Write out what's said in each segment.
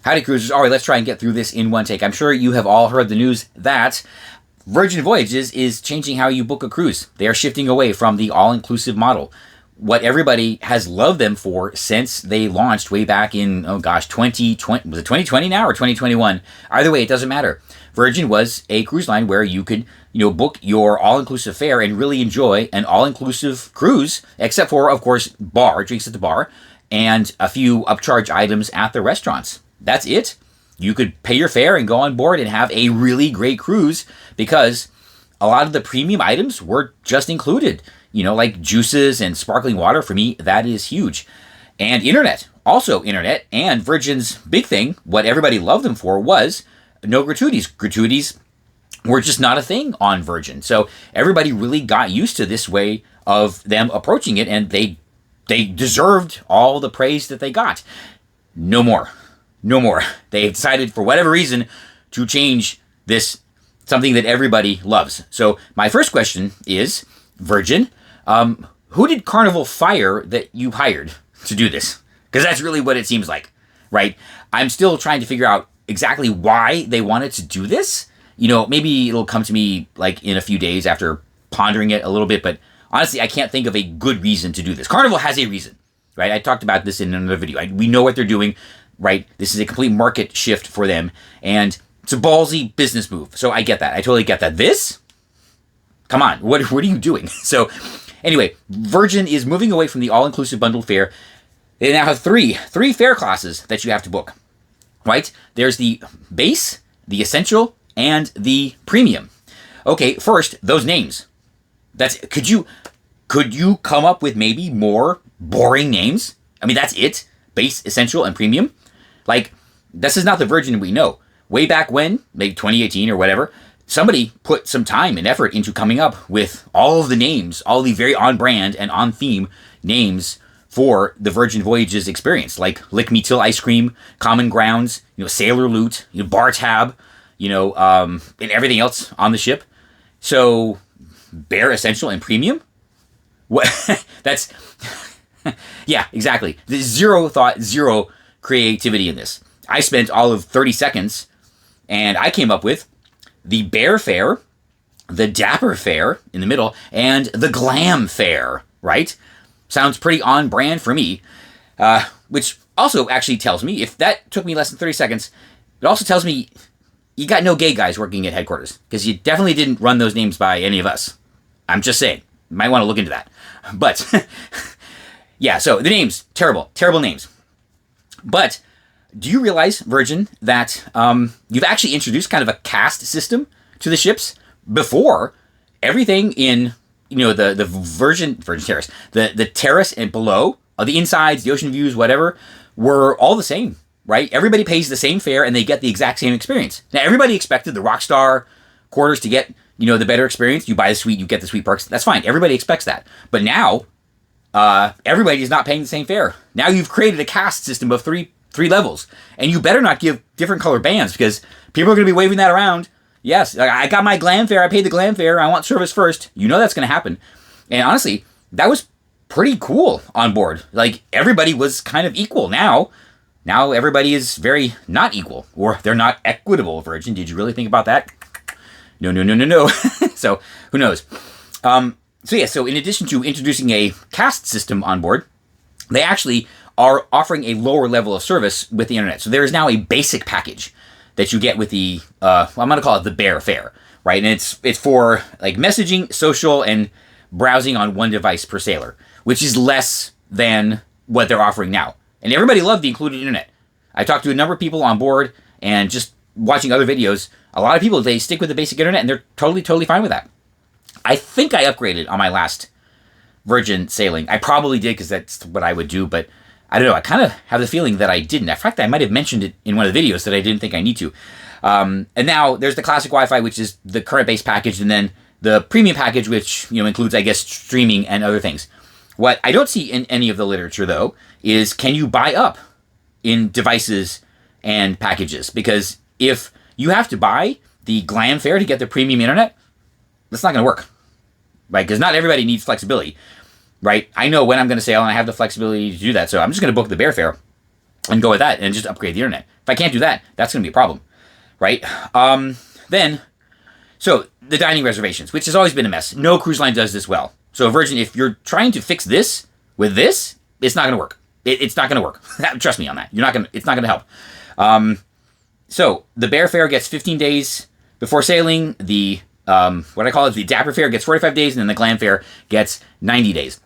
Howdy, cruisers. All right, let's try and get through this in one take. I'm sure you have all heard the news that Virgin Voyages is changing how you book a cruise. They are shifting away from the all-inclusive model. What everybody has loved them for since they launched way back in, 2020, was it 2020 now or 2021? Either way, it doesn't matter. Virgin was a cruise line where you could, book your all-inclusive fare and really enjoy an all-inclusive cruise, except for, of course, drinks at the bar, and a few upcharge items at the restaurants. That's it. You could pay your fare and go on board and have a really great cruise because a lot of the premium items were just included. Like juices and sparkling water. For me, that is huge. And internet. Also internet. And Virgin's big thing, what everybody loved them for, was no gratuities. Gratuities were just not a thing on Virgin. So everybody really got used to this way of them approaching it, and they deserved all the praise that they got. No more. No more. They've decided, for whatever reason, to change this, something that everybody loves. So my first question is, Virgin, who did Carnival fire that you hired to do this? Because that's really what it seems like, right? I'm still trying to figure out exactly why they wanted to do this. Maybe it'll come to me like in a few days after pondering it a little bit, but honestly, I can't think of a good reason to do this. Carnival has a reason, right? I talked about this in another video. We know what they're doing, right? This is a complete market shift for them, and it's a ballsy business move. So I get that. I totally get that. This? Come on, what are you doing? So anyway, Virgin is moving away from the all-inclusive bundled fare. They now have three fare classes that you have to book, right? There's the base, the essential, and the premium. Okay, first, those names. Could you come up with maybe more boring names? I mean, that's it? Base, essential, and premium? Like, this is not the Virgin we know. Way back when, maybe 2018 or whatever, somebody put some time and effort into coming up with all of the names, all the very on-brand and on-theme names for the Virgin Voyages experience, like Lick Me Till Ice Cream, Common Grounds, Sailor Loot, Bar Tab, and everything else on the ship. So, bare, essential, and premium? What? That's... yeah, exactly. There's zero thought, zero creativity in this. I spent all of 30 seconds, and I came up with the Bear Fare, the Dapper Fare in the middle, and the Glam Fare, right? Sounds pretty on brand for me, which also actually tells me, if that took me less than 30 seconds, it also tells me you got no gay guys working at headquarters, because you definitely didn't run those names by any of us. I'm just saying. You might want to look into that. But, yeah, so the names, terrible names. But do you realize, Virgin, that you've actually introduced kind of a caste system to the ships before? Everything in, the Virgin Terrace, the terrace and below, the insides, the ocean views, whatever, were all the same, right? Everybody pays the same fare and they get the exact same experience. Now, everybody expected the Rockstar quarters to get, the better experience. You buy the suite, you get the suite perks. That's fine. Everybody expects that. But now, everybody is not paying the same fare. Now you've created a caste system of three levels, and you better not give different color bands, because people are going to be waving that around. Yes, I got my glam fare, I paid the glam fare, I want service first. That's going to happen. And honestly, that was pretty cool on board. Like, everybody was kind of equal. Now everybody is very not equal, or they're not equitable, Virgin. Did you really think about that? No. So, who knows? So in addition to introducing a caste system on board, they actually are offering a lower level of service with the internet. So there is now a basic package that you get with the, I'm going to call it the Bear Fare, right? And it's for like messaging, social, and browsing on one device per sailor, which is less than what they're offering now. And everybody loved the included internet. I talked to a number of people on board, and just watching other videos, a lot of people, they stick with the basic internet, and they're totally fine with that. I think I upgraded on my last Virgin sailing. I probably did, because that's what I would do, but I don't know. I kind of have the feeling that I didn't. In fact, I might have mentioned it in one of the videos that I didn't think I need to. And now there's the classic Wi-Fi, which is the current base package, and then the premium package, which includes, I guess, streaming and other things. What I don't see in any of the literature, though, is can you buy up in devices and packages? Because if you have to buy the glam fare to get the premium internet, that's not going to work, right? Because not everybody needs flexibility. Right? I know when I'm going to sail, and I have the flexibility to do that, so I'm just going to book the Bear Fare. and go with that and just upgrade the internet. If I can't do that, that's going to be a problem, right? Then, so the dining reservations, which has always been a mess. No cruise line does this well. So Virgin, if you're trying to fix this with this, it's not going to work. It's not going to work. Trust me on that. It's not going to help. So the bear fare gets 15 days before sailing. The what I call it, the dapper fare gets 45 days, and then the glam fare gets 90 days.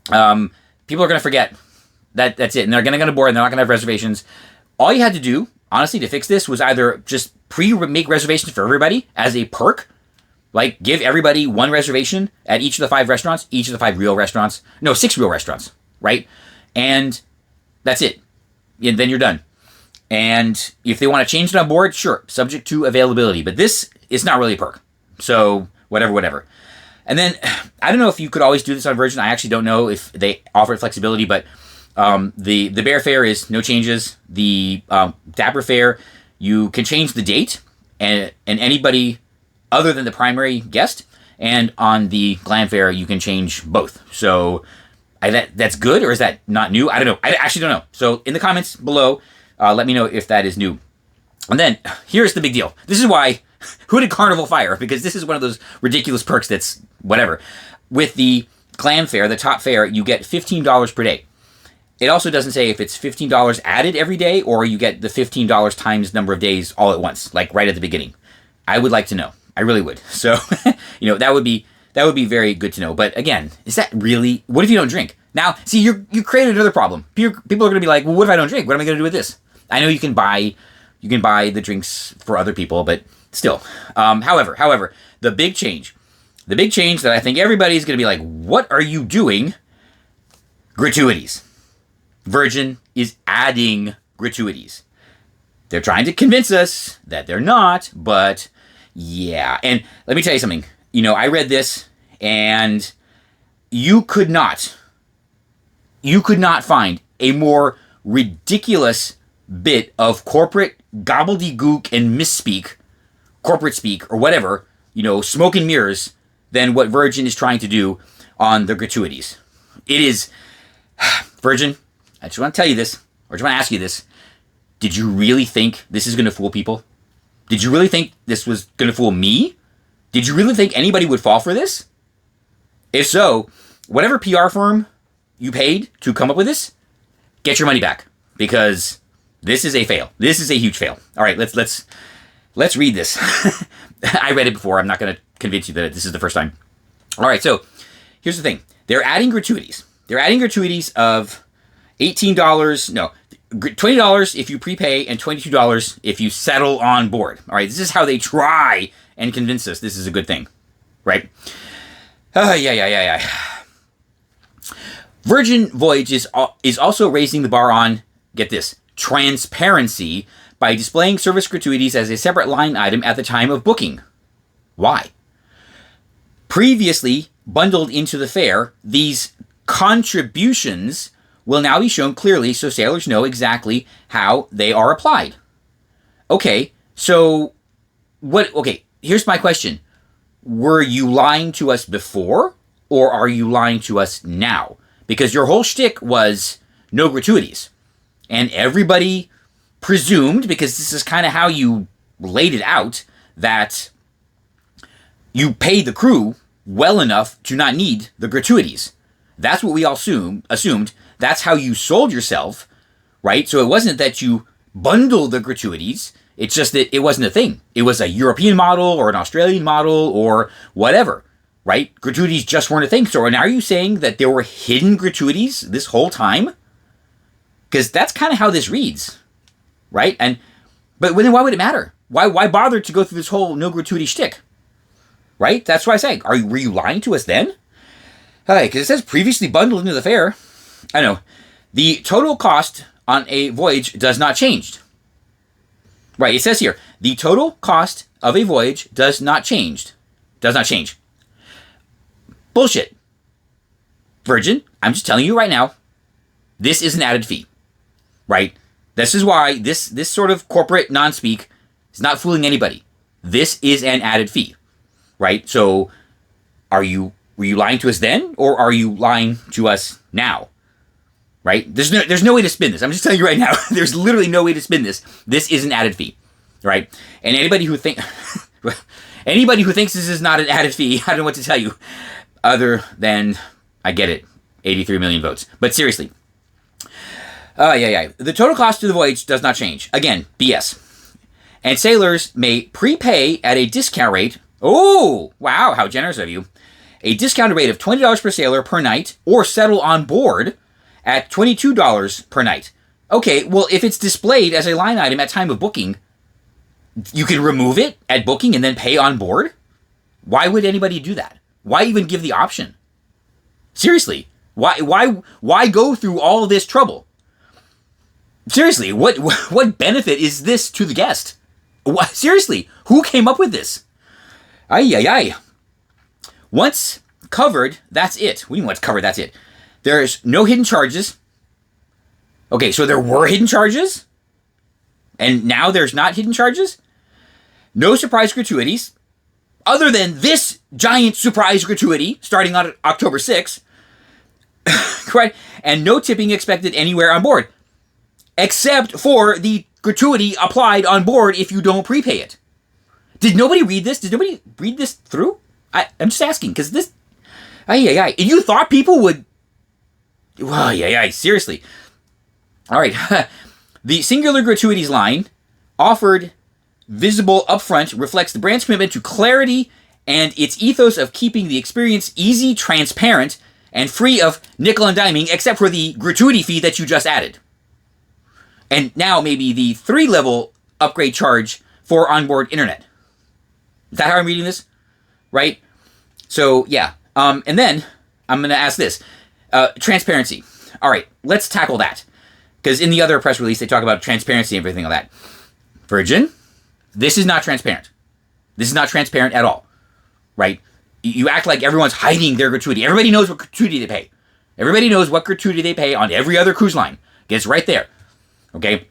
People are going to forget that's it, and they're going to board, and they're not going to have reservations. All you had to do, honestly, to fix this was either just make reservations for everybody as a perk, like give everybody one reservation at each of the 5 restaurants, each of the 5 real restaurants. No, 6 real restaurants, right? And that's it. And then you're done. And if they want to change it on board, sure, subject to availability. But this is not really a perk. So whatever. And then, I don't know if you could always do this on Virgin. I actually don't know if they offer flexibility, but the bear fare is no changes. The dapper fare, you can change the date and anybody other than the primary guest. And on the glam fare, you can change both. So that's good, or is that not new? I don't know. I actually don't know. So in the comments below, let me know if that is new. And then here's the big deal. This is why, who did Carnival fire? Because this is one of those ridiculous perks that's whatever. With the glam fare, the top fare, you get $15 per day. It also doesn't say if it's $15 added every day or you get the $15 times number of days all at once, like right at the beginning. I would like to know. I really would. So, that would be very good to know. But again, is that really, what if you don't drink? Now, see, you created another problem. People are going to be like, well, what if I don't drink? What am I going to do with this? I know you can buy the drinks for other people, but still. However, the big change that I think everybody's going to be like, what are you doing? Gratuities. Virgin is adding gratuities. They're trying to convince us that they're not, but yeah. And let me tell you something. I read this, and you could not find a more ridiculous bit of corporate gobbledygook and misspeak, corporate speak, or whatever, smoke and mirrors, than what Virgin is trying to do on the gratuities. It is, Virgin, I just want to tell you this, or just want to ask you this. Did you really think this is going to fool people? Did you really think this was going to fool me? Did you really think anybody would fall for this? If so, whatever PR firm you paid to come up with this, get your money back, because this is a fail. This is a huge fail. All right, let's read this. I read it before. I'm not going to convince you that this is the first time. All right, so here's the thing. They're adding gratuities. They're adding gratuities of $20 if you prepay and $22 if you settle on board. All right, this is how they try and convince us this is a good thing, right? Yeah. Virgin Voyages is also raising the bar on, get this, transparency by displaying service gratuities as a separate line item at the time of booking. Why? Previously bundled into the fare, these contributions will now be shown clearly so sailors know exactly how they are applied. Okay, so here's my question. Were you lying to us before, or are you lying to us now? Because your whole shtick was no gratuities. And everybody presumed, because this is kind of how you laid it out, that you paid the crew well enough to not need the gratuities. That's what we all assumed. That's how you sold yourself, right? So it wasn't that you bundled the gratuities. It's just that it wasn't a thing. It was a European model or an Australian model or whatever, right? Gratuities just weren't a thing. So now are you saying that there were hidden gratuities this whole time? Because that's kind of how this reads, right? But then why would it matter? Why bother to go through this whole no gratuity shtick, right? That's why I say, were you lying to us then? Because it says previously bundled into the fare. I know. The total cost on a voyage does not change. Right, it says here, the total cost of a voyage does not change. Does not change. Bullshit. Virgin, I'm just telling you right now, this is an added fee. Right? This is why this sort of corporate non-speak is not fooling anybody. This is an added fee. Right? So, were you lying to us then, or are you lying to us now? right? There's no way to spin this. I'm just telling you right now. There's literally no way to spin this. This is an added fee, right? And anybody who thinks this is not an added fee, I don't know what to tell you, other than I get it, 83 million votes. But seriously, the total cost of the voyage does not change. Again, BS. And sailors may prepay at a discount rate. Oh, wow, how generous of you. A discounted rate of $20 per sailor per night, or settle on board at $22 per night. Okay, well, if it's displayed as a line item at time of booking, you can remove it at booking and then pay on board? Why would anybody do that? Why even give the option? Seriously, why go through all this trouble? Seriously, what benefit is this to the guest? Seriously, who came up with this? Ay. Once covered, that's it. What do you mean once covered, that's it? There's no hidden charges. Okay, so there were hidden charges? And now there's not hidden charges? No surprise gratuities, other than this giant surprise gratuity starting on October 6th. Correct? And no tipping expected anywhere on board, except for the gratuity applied on board if you don't prepay it. Did nobody read this? Did nobody read this through? I'm just asking, because this... Ay. You thought people would... Seriously. All right. The singular gratuities line, offered visible upfront, reflects the brand's commitment to clarity and its ethos of keeping the experience easy, transparent, and free of nickel and diming, except for the gratuity fee that you just added. And now maybe the 3-level upgrade charge for onboard internet. Is that how I'm reading this? Right? So, yeah. And then I'm going to ask this. Transparency. All right, let's tackle that. Because in the other press release, they talk about transparency and everything like that. Virgin, this is not transparent. This is not transparent at all. Right? You act like everyone's hiding their gratuity. Everybody knows what gratuity they pay. Everybody knows what gratuity they pay on every other cruise line. It's right there. Okay?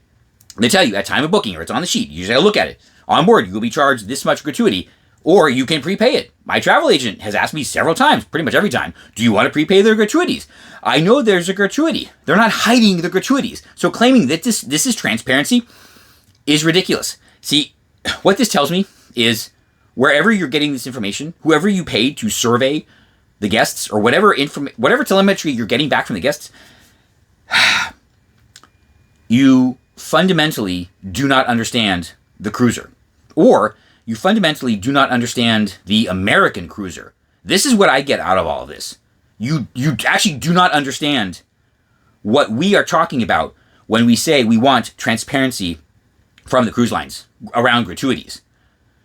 They tell you at time of booking, or it's on the sheet. You just gotta look at it. On board, you will be charged this much gratuity, or you can prepay it. My travel agent has asked me several times, pretty much every time, do you want to prepay their gratuities? I know there's a gratuity. They're not hiding the gratuities. So claiming that this is transparency is ridiculous. See, what this tells me is wherever you're getting this information, whoever you paid to survey the guests, or whatever telemetry you're getting back from the guests, you fundamentally do not understand the cruiser. Or you fundamentally do not understand the American cruiser. This is what I get out of all of this. You actually do not understand what we are talking about when we say we want transparency from the cruise lines around gratuities.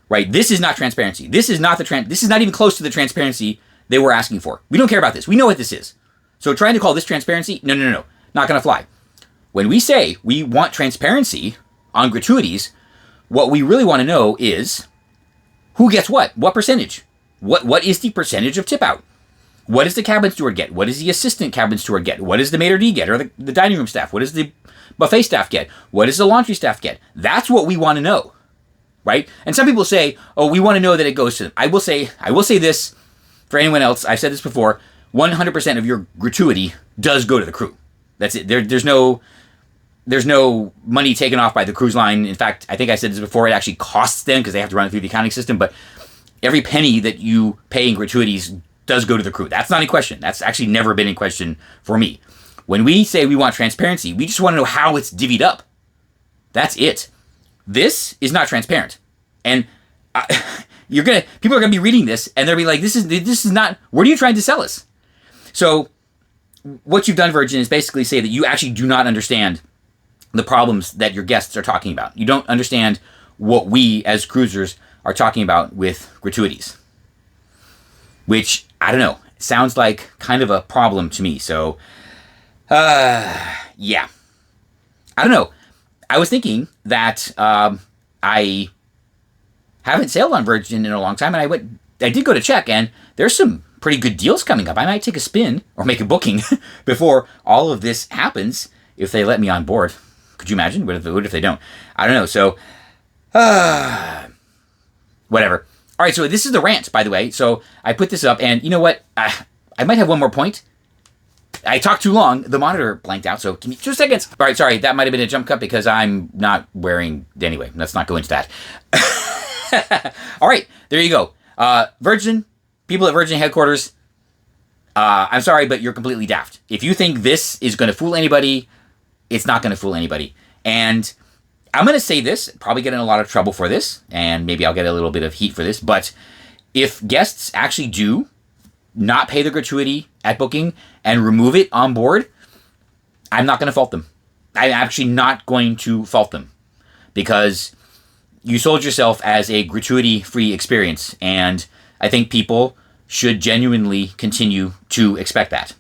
Right? This is not transparency. This is not this is not even close to the transparency they were asking for. We don't care about this. We know what this is. So trying to call this transparency, no. Not going to fly. When we say we want transparency on gratuities, what we really want to know is who gets what percentage? What is the percentage of tip out? What does the cabin steward get? What does the assistant cabin steward get? What does the maitre d' get, or the dining room staff? What does the buffet staff get? What does the laundry staff get? That's what we want to know, right? And some people say, oh, we want to know that it goes to them. I will say this for anyone else. I've said this before. 100% of your gratuity does go to the crew. That's it. There's no money taken off by the cruise line. In fact, I think I said this before, it actually costs them because they have to run it through the accounting system, but every penny that you pay in gratuities does go to the crew. That's not in question. That's actually never been in question for me. When we say we want transparency, we just want to know how it's divvied up. That's it. This is not transparent. And people are going to be reading this and they'll be like, this is not, what are you trying to sell us? So what you've done, Virgin, is basically say that you actually do not understand the problems that your guests are talking about. You don't understand what we as cruisers are talking about with gratuities. Which, I don't know, sounds like kind of a problem to me. So, yeah. I don't know. I was thinking that I haven't sailed on Virgin in a long time, and I did go to check, and there's some pretty good deals coming up. I might take a spin or make a booking before all of this happens if they let me on board. Could you imagine? What if they don't? I don't know. So, whatever. All right, so this is the rant, by the way. So I put this up, and you know what? I might have one more point. I talked too long. The monitor blanked out, so give me 2 seconds. All right, sorry. That might have been a jump cut because I'm not wearing... Anyway, let's not go into that. All right, there you go. Virgin, people at Virgin headquarters, I'm sorry, but you're completely daft. If you think this is going to fool anybody, it's not going to fool anybody. And I'm going to say this, probably get in a lot of trouble for this, and maybe I'll get a little bit of heat for this, but if guests actually do not pay the gratuity at booking and remove it on board, I'm not going to fault them. I'm actually not going to fault them because you sold yourself as a gratuity-free experience, and I think people should genuinely continue to expect that.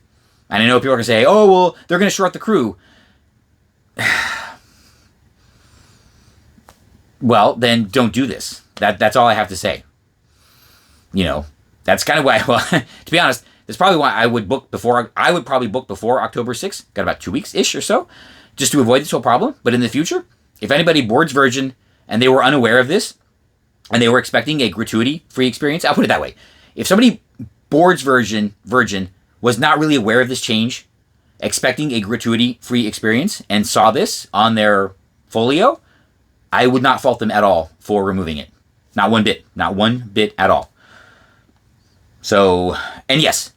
And I know people are going to say, oh, well, they're going to short the crew. Well, then don't do this. That's all I have to say. You know, that's kind of why, well, to be honest, that's probably why I would probably book before October 6th. Got about 2 weeks-ish or so, just to avoid this whole problem. But in the future, if anybody boards Virgin and they were unaware of this, and they were expecting a gratuity-free experience, I'll put it that way. If somebody boards Virgin, was not really aware of this change, expecting a gratuity-free experience, and saw this on their folio, I would not fault them at all for removing it. Not one bit. Not one bit at all. So, and yes,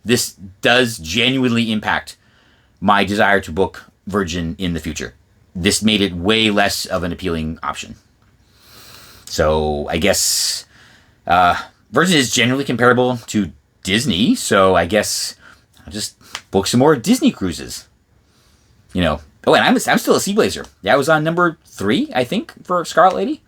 this does genuinely impact my desire to book Virgin in the future. This made it way less of an appealing option. So, I guess Virgin is generally comparable to Disney, so I guess I'll just book some more Disney cruises. You know. Oh, and I'm still a Sea Blazer. Yeah, I was on number 3, I think, for Scarlet Lady.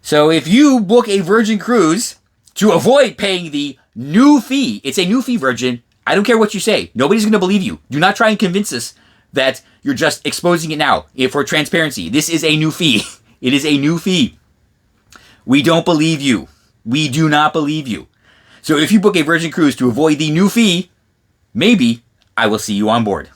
So if you book a Virgin cruise to avoid paying the new fee, it's a new fee, Virgin. I don't care what you say. Nobody's going to believe you. Do not try and convince us that you're just exposing it now for transparency. This is a new fee. It is a new fee. We don't believe you. We do not believe you. So if you book a Virgin cruise to avoid the new fee, maybe I will see you on board.